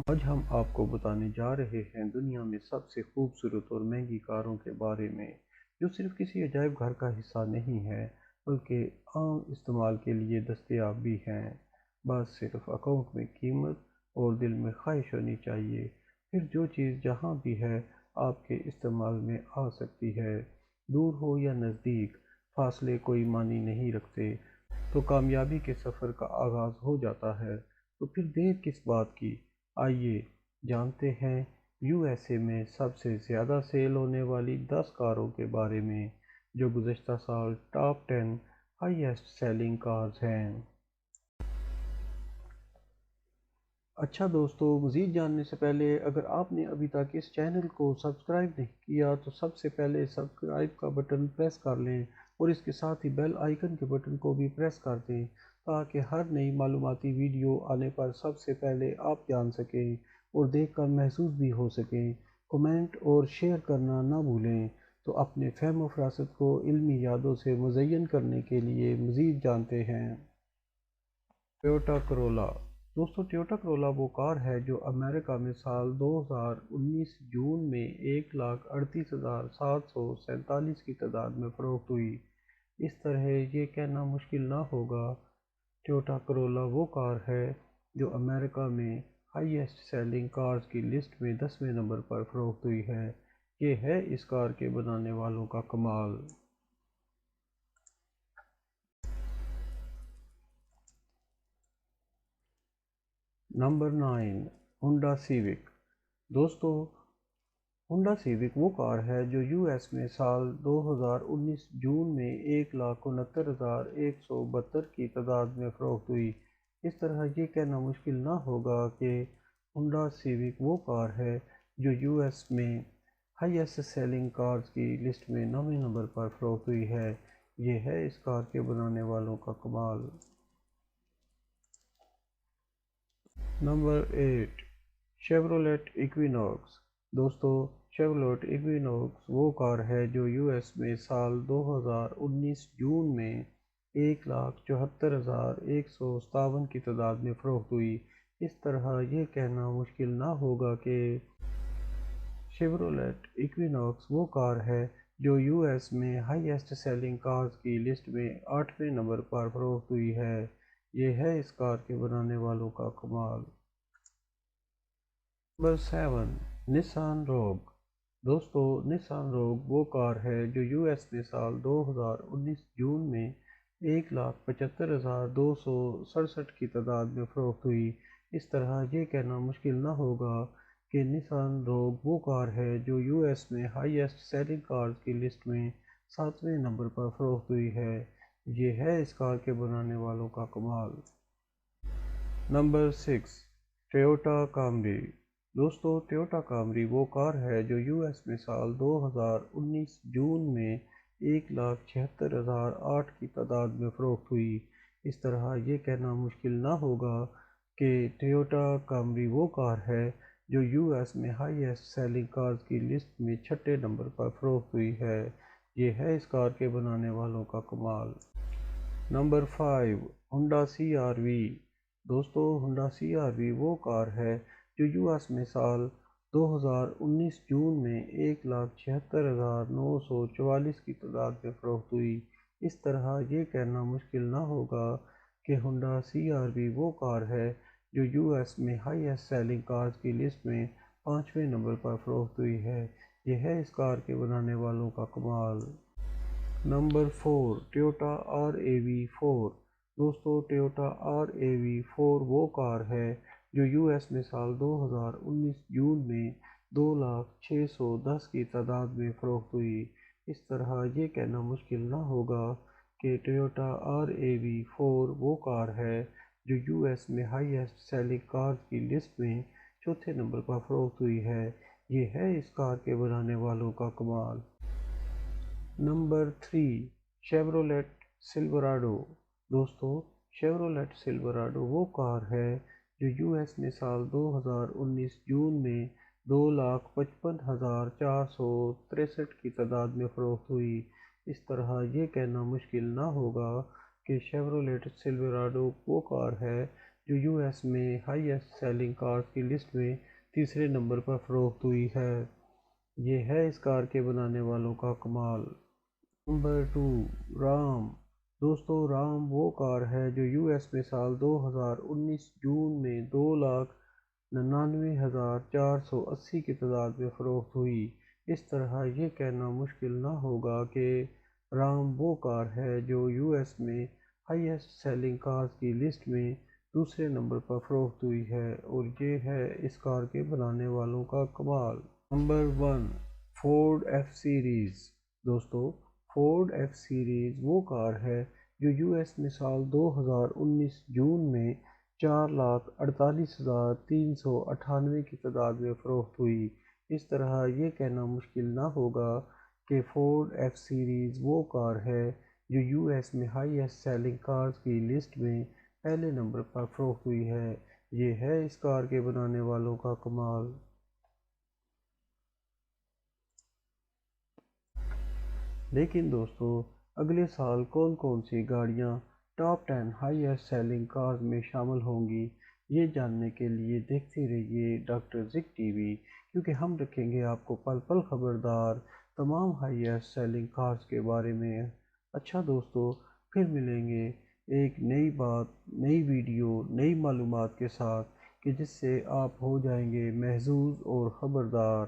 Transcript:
آج ہم آپ کو بتانے جا رہے ہیں دنیا میں سب سے خوبصورت اور مہنگی کاروں کے بارے میں، جو صرف کسی عجائب گھر کا حصہ نہیں ہے بلکہ عام استعمال کے لیے دستیاب بھی ہیں۔ بس صرف اکاؤنٹ میں قیمت اور دل میں خواہش ہونی چاہیے، پھر جو چیز جہاں بھی ہے آپ کے استعمال میں آ سکتی ہے۔ دور ہو یا نزدیک، فاصلے کوئی معنی نہیں رکھتے۔ تو کامیابی کے سفر کا آغاز ہو جاتا ہے، تو پھر دیر کس بات کی؟ آئیے جانتے ہیں یو ایس اے میں سب سے زیادہ سیل ہونے والی 10 کاروں کے بارے میں، جو گزشتہ سال ٹاپ 10 ہائیسٹ سیلنگ کارز ہیں۔ اچھا دوستو، مزید جاننے سے پہلے اگر آپ نے ابھی تک اس چینل کو سبسکرائب نہیں کیا تو سب سے پہلے سبسکرائب کا بٹن پریس کر لیں اور اس کے ساتھ ہی بیل آئیکن کے بٹن کو بھی پریس کر دیں تاکہ ہر نئی معلوماتی ویڈیو آنے پر سب سے پہلے آپ جان سکیں اور دیکھ کر محسوس بھی ہو سکیں۔ کمنٹ اور شیئر کرنا نہ بھولیں۔ تو اپنے فہم و فراست کو علمی یادوں سے مزین کرنے کے لیے مزید جانتے ہیں۔ ٹویوٹا کرولا۔ دوستو، ٹویوٹا کرولا وہ کار ہے جو امریکہ میں سال 2019 جون میں 1,38,747 کی تعداد میں فروخت ہوئی۔ اس طرح یہ کہنا مشکل نہ ہوگا، ٹویوٹا کرولا وہ کار ہے جو امریکہ میں ہائیسٹ سیلنگ کارز کی لسٹ میں 10ویں نمبر پر فروخت ہوئی ہے۔ یہ ہے اس کار کے بنانے والوں کا کمال۔ Number 9، Honda Civic. دوستو، ہونڈا سیوک وہ کار ہے جو یو ایس میں سال 2019 جون میں 1,69,172 کی تعداد میں فروخت ہوئی۔ اس طرح یہ کہنا مشکل نہ ہوگا کہ ہونڈا سیوک وہ کار ہے جو یو ایس میں ہائیسٹ سیلنگ کارز کی لسٹ میں 9ویں نمبر پر فروخت ہوئی ہے۔ یہ ہے اس کار کے بنانے والوں کا کمال۔ Number 8، Chevrolet ایکویناکس۔ دوستو، شیورولیٹ ایکویناکس وہ کار ہے جو یو ایس میں سال 2019 جون میں 1,74,157 کی تعداد میں فروخت ہوئی۔ اس طرح یہ کہنا مشکل نہ ہوگا کہ شیورولیٹ ایکویناکس وہ کار ہے جو یو ایس میں ہائیسٹ سیلنگ کارز کی لسٹ میں 8ویں نمبر پر فروخت ہوئی ہے۔ یہ ہے اس کار کے بنانے والوں کا کمال۔ نمبر 7، نسان روگ۔ دوستو، نسان روگ وہ کار ہے جو یو ایس میں سال 2019 جون میں 1,75,267 کی تعداد میں فروخت ہوئی۔ اس طرح یہ کہنا مشکل نہ ہوگا کہ نسان روگ وہ کار ہے جو یو ایس میں ہائیسٹ سیلنگ کارز کی لسٹ میں 7ویں نمبر پر فروخت ہوئی ہے۔ یہ ہے اس کار کے بنانے والوں کا کمال۔ Number 6، Toyota Camry. دوستو، ٹویوٹا کامری وہ کار ہے جو یو ایس میں سال 2019 جون میں 1,76,008 کی تعداد میں فروخت ہوئی۔ اس طرح یہ کہنا مشکل نہ ہوگا کہ ٹویوٹا کامری وہ کار ہے جو یو ایس میں ہائیسٹ سیلنگ کارز کی لسٹ میں 6 نمبر پر فروخت ہوئی ہے۔ یہ ہے اس کار کے بنانے والوں کا کمال۔ Number 5، Honda C R V. دوستو، ہونڈا سی آر وی وہ کار ہے جو یو ایس میں سال 2019 جون میں 1,76,944 کی تعداد میں فروخت ہوئی۔ اس طرح یہ کہنا مشکل نہ ہوگا کہ ہونڈا سی آر وی وہ کار ہے جو یو ایس میں ہائیسٹ سیلنگ کارز کی لسٹ میں 5ویں نمبر پر فروخت ہوئی ہے۔ یہ ہے اس کار کے بنانے والوں کا کمال۔ نمبر 4، ٹویوٹا آر اے وی 4۔ دوستو، ٹویوٹا آر اے وی 4 وہ کار ہے جو یو ایس میں سال 2019 جون میں 2,06,10 کی تعداد میں فروخت ہوئی۔ اس طرح یہ کہنا مشکل نہ ہوگا کہ ٹویوٹا آر اے وی 4 وہ کار ہے جو یو ایس میں ہائیسٹ سیلنگ کارز کی لسٹ میں 4تھے نمبر پر فروخت ہوئی ہے۔ یہ ہے اس کار کے بنانے والوں کا کمال۔ Number 3، Chevrolet Silverado. دوستو، شیورولیٹ سلوراڈو وہ کار ہے جو یو ایس میں سال 2019 جون میں 2,55,463 کی تعداد میں فروخت ہوئی۔ اس طرح یہ کہنا مشکل نہ ہوگا کہ شیورولیٹ سلوراڈو وہ کار ہے جو یو ایس میں ہائیسٹ سیلنگ کارز کی لسٹ میں تیسرے نمبر پر فروخت ہوئی ہے۔ یہ ہے اس کار کے بنانے والوں کا کمال۔ نمبر 2، رام۔ دوستو، رام وہ کار ہے جو یو ایس میں سال 2019 جون میں 2,99,480 کی تعداد میں فروخت ہوئی۔ اس طرح یہ کہنا مشکل نہ ہوگا کہ رام وہ کار ہے جو یو ایس میں ہائیسٹ سیلنگ کارز کی لسٹ میں دوسرے نمبر پر فروخت ہوئی ہے، اور یہ ہے اس کار کے بنانے والوں کا کمال۔ Number 1، Ford F series. دوستو، فورڈ ایف سیریز وہ کار ہے جو یو ایس میں سال 2019 جون میں 4,48,398 کی تعداد میں فروخت ہوئی۔ اس طرح یہ کہنا مشکل نہ ہوگا کہ فورڈ ایف سیریز وہ کار ہے جو یو ایس میں ہائیسٹ سیلنگ کارز کی لسٹ میں پہلے نمبر پر فروخت ہوئی ہے۔ یہ ہے اس کار کے بنانے والوں کا کمال۔ لیکن دوستو، اگلے سال کون کون سی گاڑیاں ٹاپ 10 ہائیسٹ سیلنگ کارز میں شامل ہوں گی، یہ جاننے کے لیے دیکھتے رہیے ڈاکٹر زک ٹی وی، کیونکہ ہم رکھیں گے آپ کو پل پل خبردار تمام ہائیسٹ سیلنگ کارز کے بارے میں۔ اچھا دوستو، پھر ملیں گے ایک نئی بات، نئی ویڈیو، نئی معلومات کے ساتھ، کہ جس سے آپ ہو جائیں گے محظوظ اور خبردار۔